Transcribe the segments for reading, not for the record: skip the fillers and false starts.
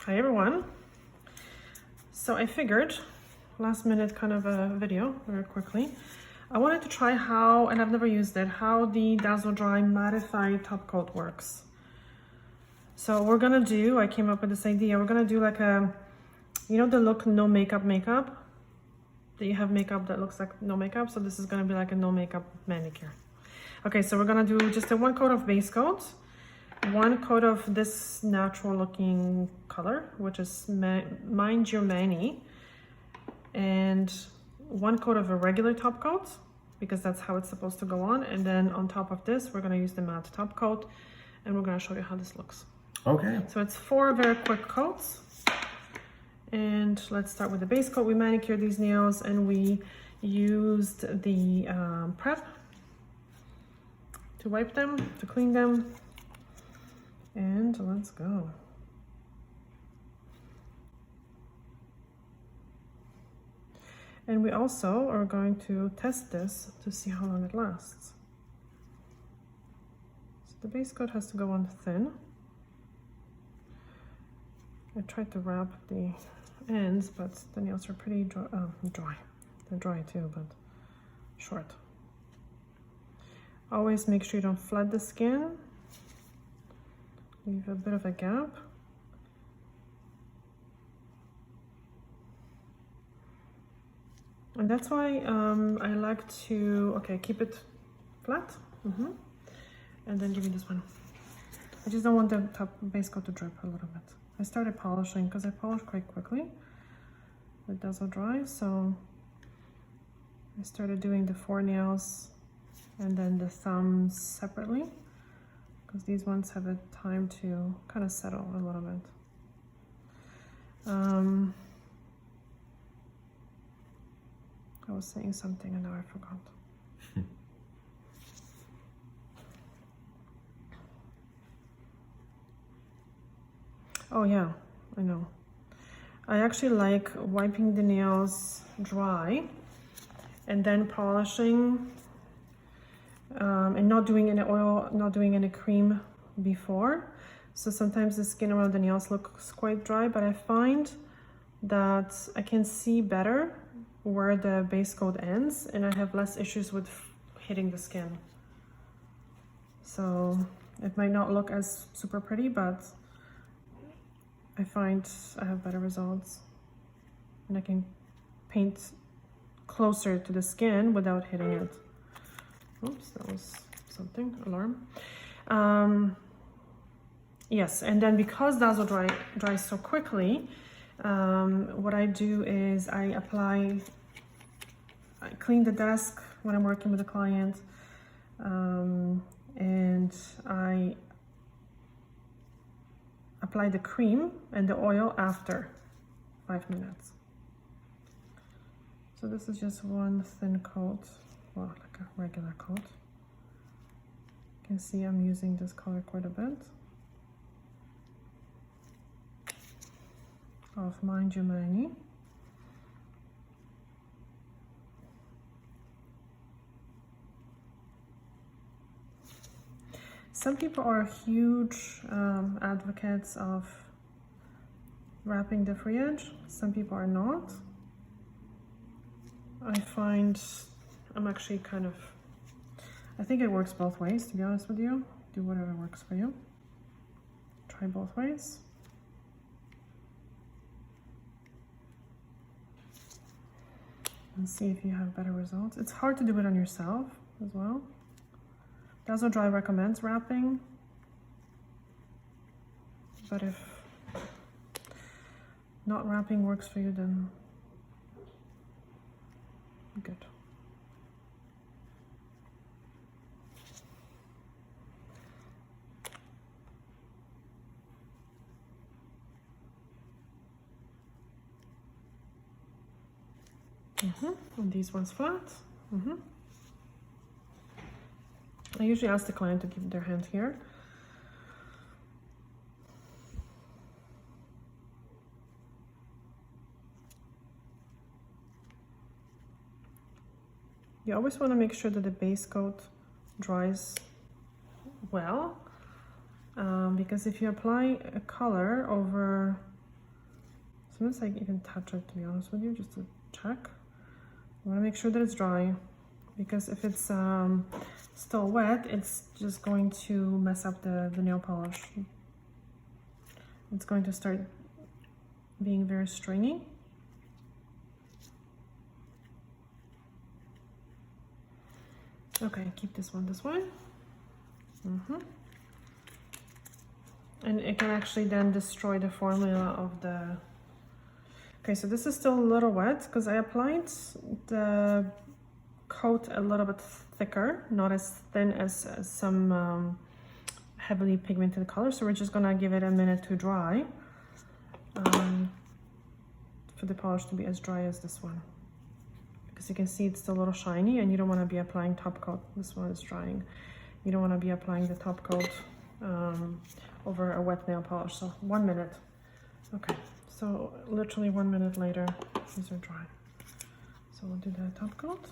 Hi everyone. So I figured, last minute kind of a video, very quickly. I wanted to try how, and I've never used it, how the Dazzle Dry Mattify top coat works. So we're gonna do, I came up with this idea, we're gonna do like a, you know the look no makeup makeup? That you have makeup that looks like no makeup, so this is gonna be like a no makeup manicure. Okay, so we're gonna do just a one coat of base coat, one coat of this natural looking color, which is Mind Your Mani, and one coat of a regular top coat, because that's how it's supposed to go on. And then on top of this, we're gonna use the matte top coat, and we're gonna show you how this looks. Okay. So it's 4 very quick coats. And let's start with the base coat. We manicured these nails and we used the prep to wipe them, to clean them. And let's go. And we also are going to test this to see how long it lasts. So the base coat has to go on thin. I tried to wrap the ends, but the nails are pretty dry. They're dry too, but short. Always make sure you don't flood the skin. Leave a bit of a gap. And that's why I like to, okay, keep it flat. And then give me this one. I just don't want the top base coat to drip a little bit. I started polishing because I polish quite quickly with Dazzle Dry, so I started doing the 4 nails and then the thumbs separately, because these ones have a time to kind of settle a little bit. I was saying something and now I forgot. Oh yeah, I know. I actually like wiping the nails dry and then polishing, and not doing any oil, not doing any cream before. So sometimes the skin around the nails looks quite dry, but I find that I can see better where the base coat ends and I have less issues with hitting the skin. So it might not look as super pretty, but I find I have better results and I can paint closer to the skin without hitting it. Oops, that was something, alarm. Yes, and then because Dazzle dries so quickly, what I do is I clean the desk when I'm working with a client, and I apply the cream and the oil after 5 minutes. So this is just one thin coat, well, like a regular coat. You can see I'm using this color quite a bit. Of Mind Your Mani. Some people are huge advocates of wrapping the free edge. Some people are not. I find I'm actually kind of, I think it works both ways, to be honest with you. Do whatever works for you. Try both ways. And see if you have better results. It's hard to do it on yourself as well. Dazzle Dry recommends wrapping, but if not wrapping works for you, then good. And these ones flat. I usually ask the client to keep their hand here. You always want to make sure that the base coat dries well, because if you apply a color over Sometimes I even touch it, to be honest with you, just to check. I want to make sure that it's dry, because if it's still wet, it's just going to mess up the nail polish. It's going to start being very stringy. Okay, keep this one this way. And it can actually then destroy the formula of the... Okay, so this is still a little wet because I applied the coat a little bit thicker, not as thin as some heavily pigmented color. So we're just gonna give it a minute to dry for the polish to be as dry as this one. Because you can see it's still a little shiny, and you don't want to be applying top coat. This one is drying. You don't want to be applying the top coat over a wet nail polish. So 1 minute. Okay, so literally 1 minute later, these are dry. So we'll do the top coat.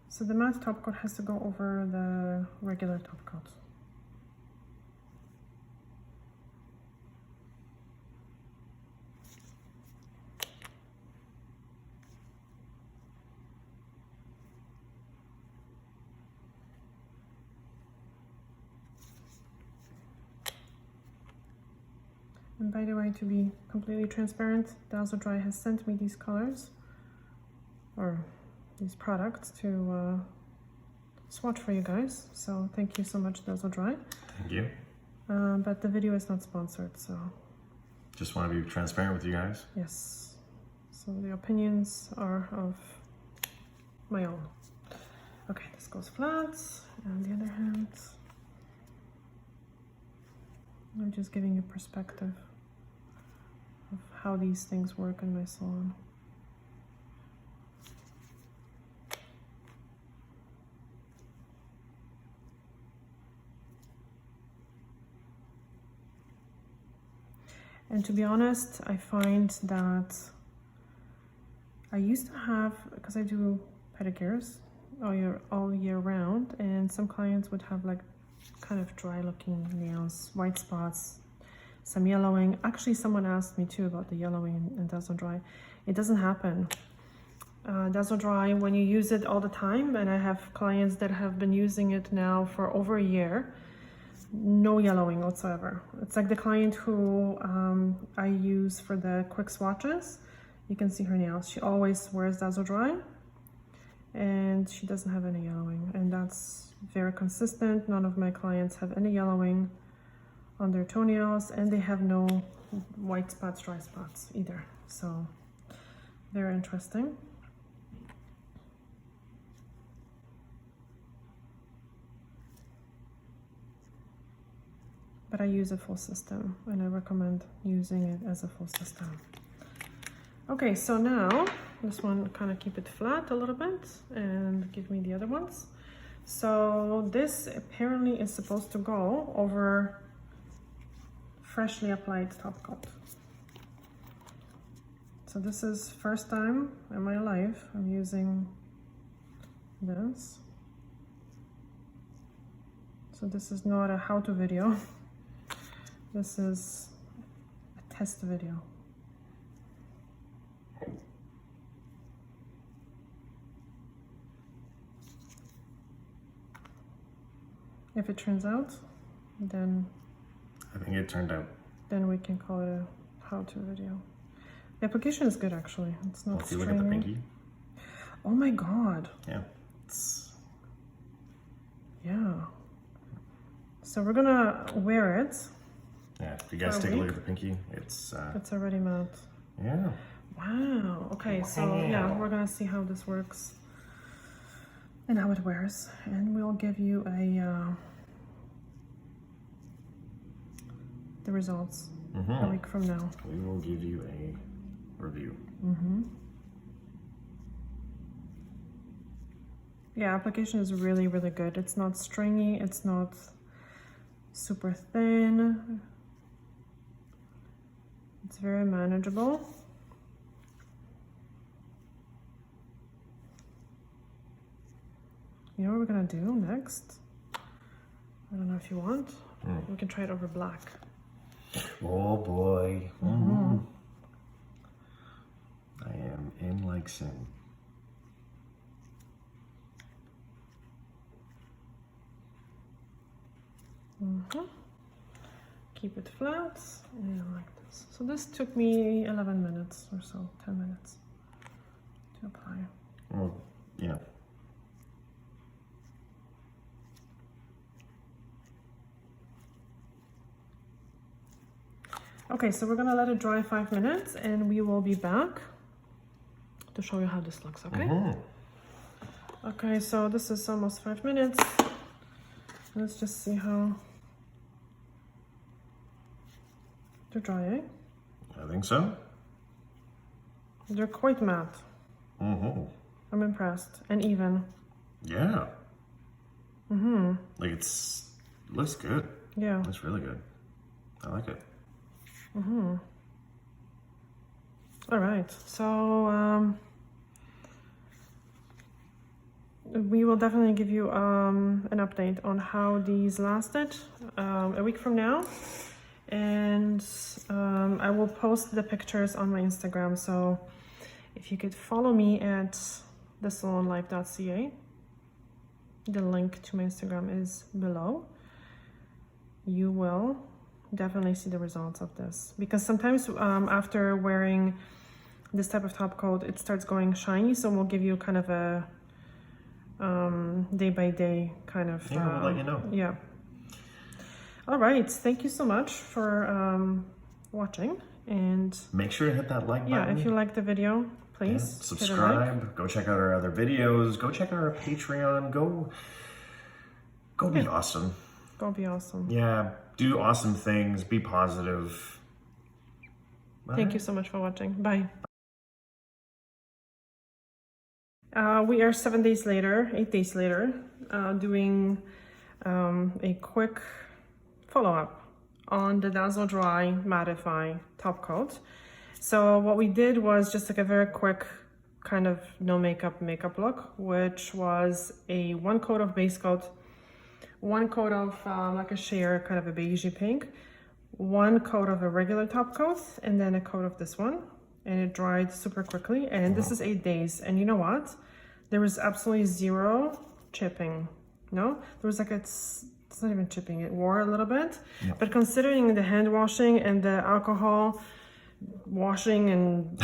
So the matte top coat has to go over the regular top coat. And by the way, to be completely transparent, Dazzle Dry has sent me these colors, or these products, to swatch for you guys. So thank you so much, Dazzle Dry. Thank you. But the video is not sponsored, so... Just want to be transparent with you guys. Yes. So the opinions are of my own. Okay, this goes flat, and the other hand... I'm just giving you perspective of how these things work in my salon. And to be honest, I find that I used to have, because I do pedicures all year round, and some clients would have like kind of dry looking nails, white spots, some yellowing. Actually, someone asked me too about the yellowing in Dazzle Dry. It doesn't happen. Dazzle Dry, when you use it all the time, and I have clients that have been using it now for over a year, no yellowing whatsoever. It's like the client who I use for the quick swatches. You can see her nails. She always wears Dazzle Dry, and she doesn't have any yellowing, and that's very consistent. None of my clients have any yellowing on their toenails, and they have no white spots, dry spots either. So very interesting. But I use a full system, and I recommend using it as a full system. Okay, so now this one, kind of keep it flat a little bit and give me the other ones. So this apparently is supposed to go over freshly applied top coat. So this is first time in my life I'm using this. So this is not a how-to video. This is a test video. If it turns out, then I think it turned out. Then we can call it a how-to video. The application is good, actually. It's not if you look at the pinky. Oh my god. Yeah. Yeah. So we're gonna wear it. Yeah. If you guys take a look at the pinky, it's already matte. Yeah. Wow. Okay. So yeah, we're gonna see how this works and how it wears, and we'll give you the results a week from now. We will give you a review. Yeah, application is really, really good. It's not stringy. It's not super thin. It's very manageable. You know what we're gonna do next? I don't know if you want. We can try it over black. Oh boy. mixing. Keep it flat and like this. So this took me 11 minutes or so, 10 minutes to apply. Well, yeah. Okay, so we're gonna let it dry 5 minutes and we will be back to show you how this looks, okay? Okay, so this is almost 5 minutes. Let's just see how they're drying. I think so. They're quite matte. I'm impressed. And even. Yeah. Like looks good. Yeah. Looks really good. I like it. All right, so we will definitely give you an update on how these lasted a week from now, and I will post the pictures on my Instagram, so if you could follow me at thesalonlife.ca, the link to my Instagram is below. You will definitely see the results of this, because sometimes after wearing this type of top coat it starts going shiny, so we'll give you kind of a day by day kind of we'll let you know. Yeah. All right, thank you so much for watching, and make sure to hit that like button. Yeah, if you like the video, please subscribe. Like. Go check out our other videos. Go check out our Patreon. Go be awesome. Go be awesome. Yeah, do awesome things. Be positive. Bye. Thank you so much for watching. Bye. We are 8 days later, doing a quick follow-up on the Dazzle Dry Mattify top coat. So what we did was just like a very quick kind of no makeup look, which was a 1 coat of Basecoat, 1 coat of like a sheer kind of a beigey pink, 1 coat of a regular top coat, and then a coat of this one, and it dried super quickly. And this is 8 days, and you know what, there was absolutely zero chipping. No, there was like it's not even chipping, it wore a little bit. Yep. But considering the hand washing and the alcohol washing and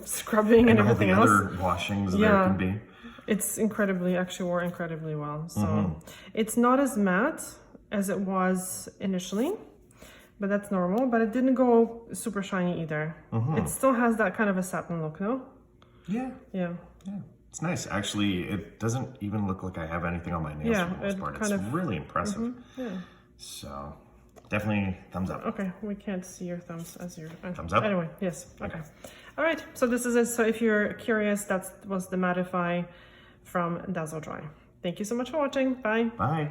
scrubbing and everything all the else, other washings there can be, it's actually wore incredibly well. So it's not as matte as it was initially, but that's normal. But it didn't go super shiny either. It still has that kind of a satin look, no? Yeah. Yeah. It's nice. Actually, it doesn't even look like I have anything on my nails for the most part. It's really impressive. Yeah. So definitely thumbs up. Okay, we can't see your thumbs as your thumbs up. Anyway, yes. Okay. All right. So this is it. So if you're curious, that was the Mattify from Dazzle Dry. Thank you so much for watching. Bye. Bye.